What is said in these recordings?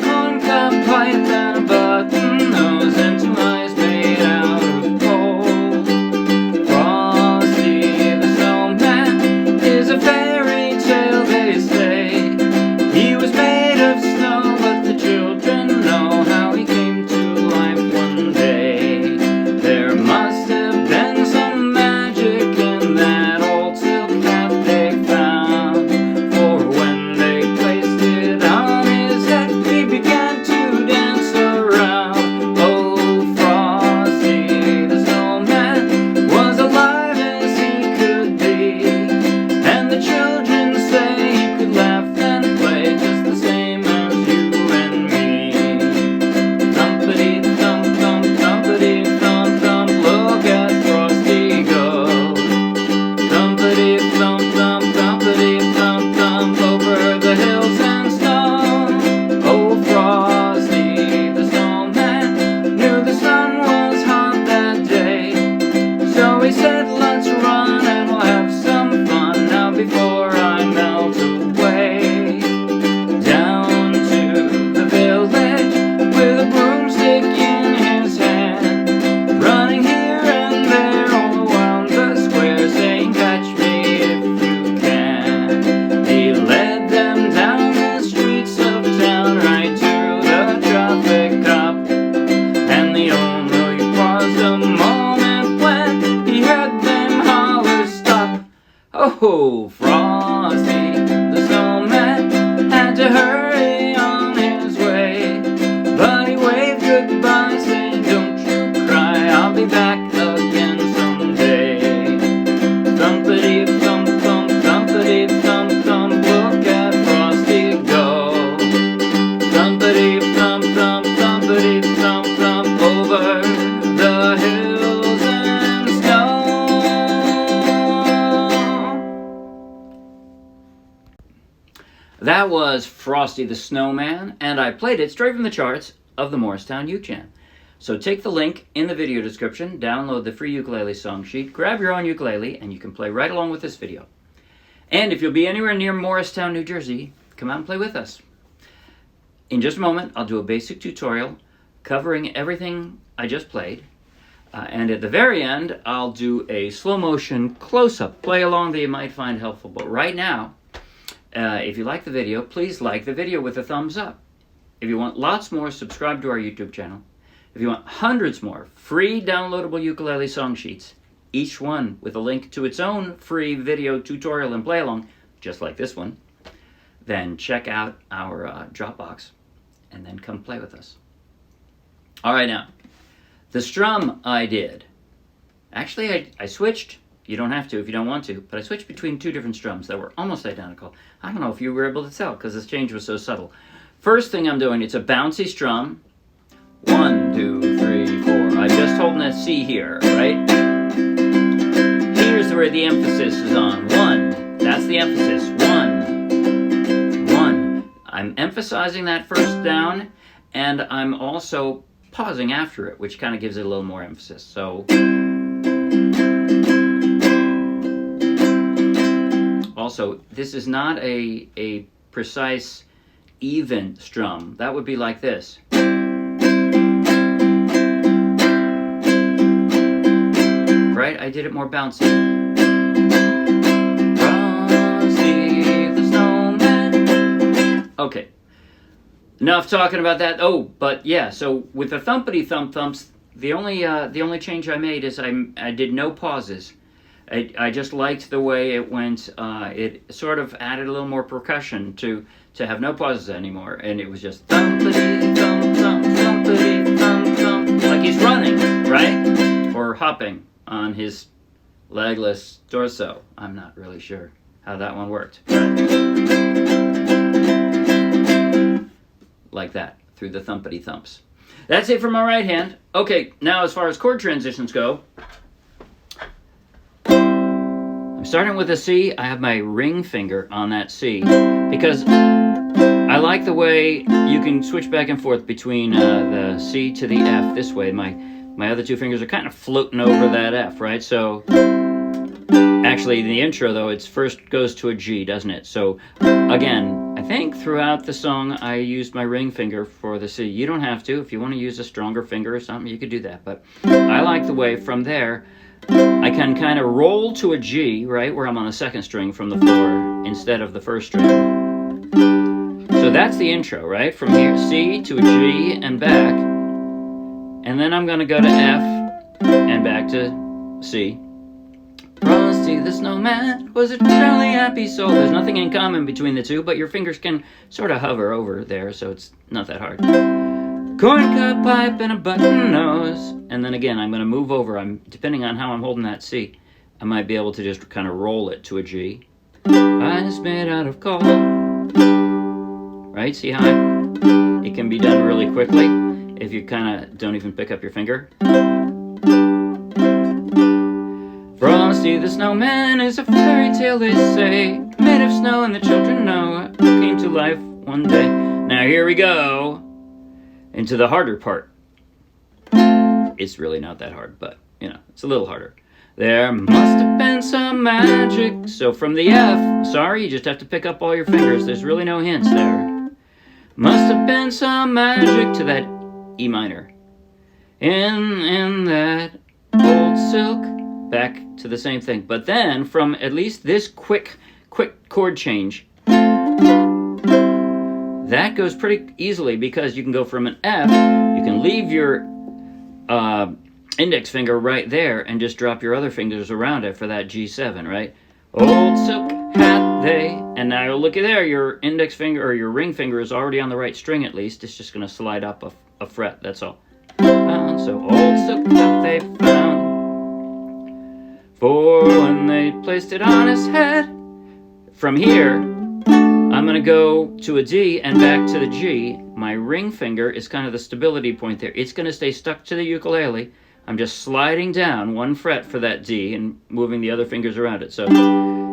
corncob pipe and a button nose and two eyes made out of coal. Frosty the Snowman is a fairy tale, they say. He was made of snow, but the children know how he came to life one day. There must have been some magic in that old silk hat they found, for when they placed it on his head, he began to dance around. Oh, Frosty the Snowman was alive as he could be, and the children say he could laugh and play just the same as you and me. Thumpety thump thump, thumpety thump thump, look at Frosty go. Thumpety thump thump, thumpety thump thump, over the hills and snow. Oh, Frosty the Snowman knew the sun was hot that day, so he said, let's run and we'll have some fun now before I melt away. Down to the village with a broomstick in his hand, running here and there all around the square, saying, catch me if you can. He led them down the streets of town, right to the traffic cop, and the only paused a moment when he heard them holler, stop. Oh, Frosty the Snowman had to hurry on his way, but he waved goodbye, saying, don't you cry, I'll be back again someday. Thumpety thump thump, thumpety thump thump, look at Frosty go. Thumpety thump thump, thumpety thump thump, over the hills and snow. That was Frosty the Snowman, and I played it straight from the charts of the Morristown UChan. So take the link in the video description, download the free ukulele song sheet, grab your own ukulele, and you can play right along with this video. And if you'll be anywhere near Morristown, New Jersey, come out and play with us. In just a moment, I'll do a basic tutorial covering everything I just played. And at the very end, I'll do a slow motion close-up play along that you might find helpful. But right now, if you like the video, please like the video with a thumbs up. If you want lots more, subscribe to our YouTube channel. If you want hundreds more free downloadable ukulele song sheets, each one with a link to its own free video tutorial and play along, just like this one, then check out our Dropbox and then come play with us. All right, now, the strum I did. Actually, I switched. You don't have to if you don't want to, but I switched between two different strums that were almost identical. I don't know if you were able to tell because this change was so subtle. First thing I'm doing, it's a bouncy strum. 1, 2, 3, 4. I'm just holding that C here, right? Here's where the emphasis is on. 1. That's the emphasis. 1. 1. I'm emphasizing that first down, and I'm also pausing after it, which kind of gives it a little more emphasis. So, also, this is not a precise, even strum. That would be like this. Right? I did it more bouncy. Frosty the Snowman. Okay. Enough talking about that. Oh, but yeah, so with the thumpety thump thumps, the only change I made is I did no pauses. I just liked the way it went. It sort of added a little more percussion to have no pauses anymore, and it was just thumpety thump thump, thumpety thump thump, like he's running, right? Or hopping on his legless torso. I'm not really sure how that one worked. Like that, through the thumpety thumps. That's it for my right hand. Okay, now as far as chord transitions go, I'm starting with a C. I have my ring finger on that C because I like the way you can switch back and forth between the C to the F this way. My other two fingers are kind of floating over that F, right? So, actually, in the intro, though, it first goes to a G, doesn't it? So, again, I think throughout the song I used my ring finger for the C. You don't have to. If you want to use a stronger finger or something, you could do that. But I like the way from there I can kind of roll to a G, right, where I'm on the second string from the floor instead of the first string. So that's the intro, right? From here, C to a G and back. And then I'm going to go to F and back to C. Frosty the Snowman was a jolly happy soul. There's nothing in common between the two, but your fingers can sort of hover over there, so it's not that hard. Corncob pipe and a button nose. And then again, I'm going to move over. Depending on how I'm holding that C, I might be able to just kind of roll it to a G. Eyes made out of coal. Right? See how it can be done really quickly if you kind of don't even pick up your finger. Frosty the Snowman is a fairy tale, they say, made of snow and the children know it came to life one day. Now here we go into the harder part. It's really not that hard, but, it's a little harder. There must have been some magic. So from the F, sorry, you just have to pick up all your fingers. There's really no hints there. Must have been some magic to that E minor. In that old silk. Back to the same thing. But then, from at least this quick chord change, that goes pretty easily because you can go from an F, you can leave your index finger right there and just drop your other fingers around it for that G7, right? Old silk hat they, and now look at there, your index finger or your ring finger is already on the right string at least. It's just going to slide up a fret, that's all. So old silk hat they found. For when they placed it on his head. From here, I'm going to go to a D and back to the G. My ring finger is kind of the stability point there. It's going to stay stuck to the ukulele. I'm just sliding down one fret for that D and moving the other fingers around it. So,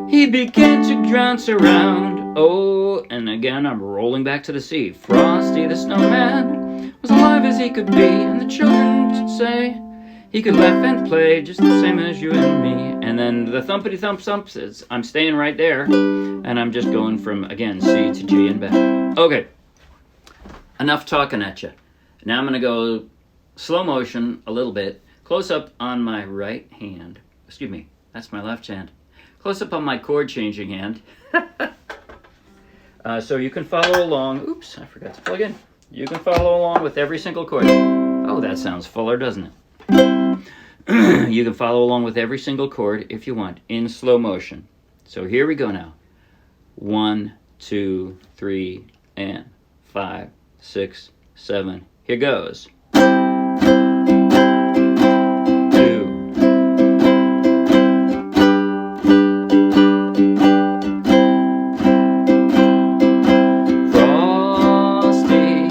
he began to dance around. Oh, and again, I'm rolling back to the C. Frosty the Snowman was alive as he could be, and the children would say he could laugh and play just the same as you and me. And then the thumpety thump thumps, I'm staying right there. And I'm just going from, again, C to G and back. Okay. Enough talking at you. Now I'm going to go slow motion a little bit. Close up on my right hand. Excuse me, that's my left hand. Close up on my chord changing hand. So you can follow along. Oops, I forgot to plug in. You can follow along with every single chord. Oh, that sounds fuller, doesn't it? You can follow along with every single chord if you want in slow motion. So here we go now. 1, 2, 3, and 5, 6, 7. Here goes. 2. Frosty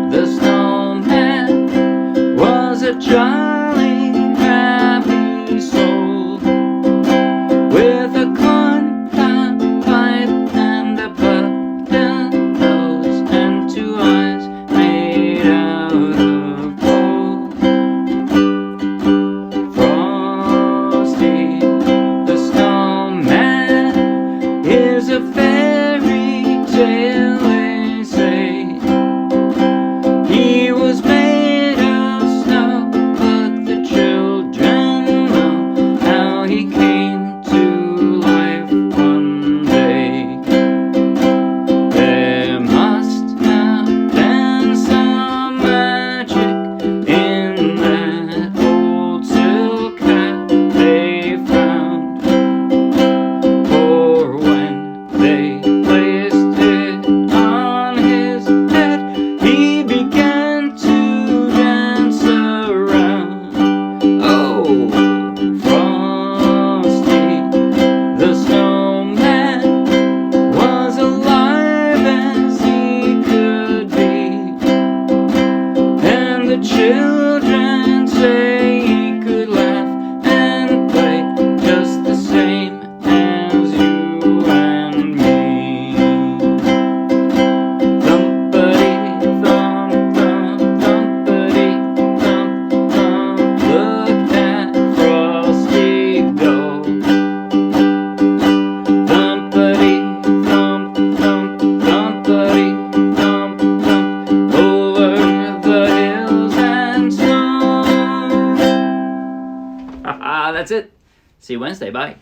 the Snowman was a giant Thump, that's it. See you Wednesday. Bye.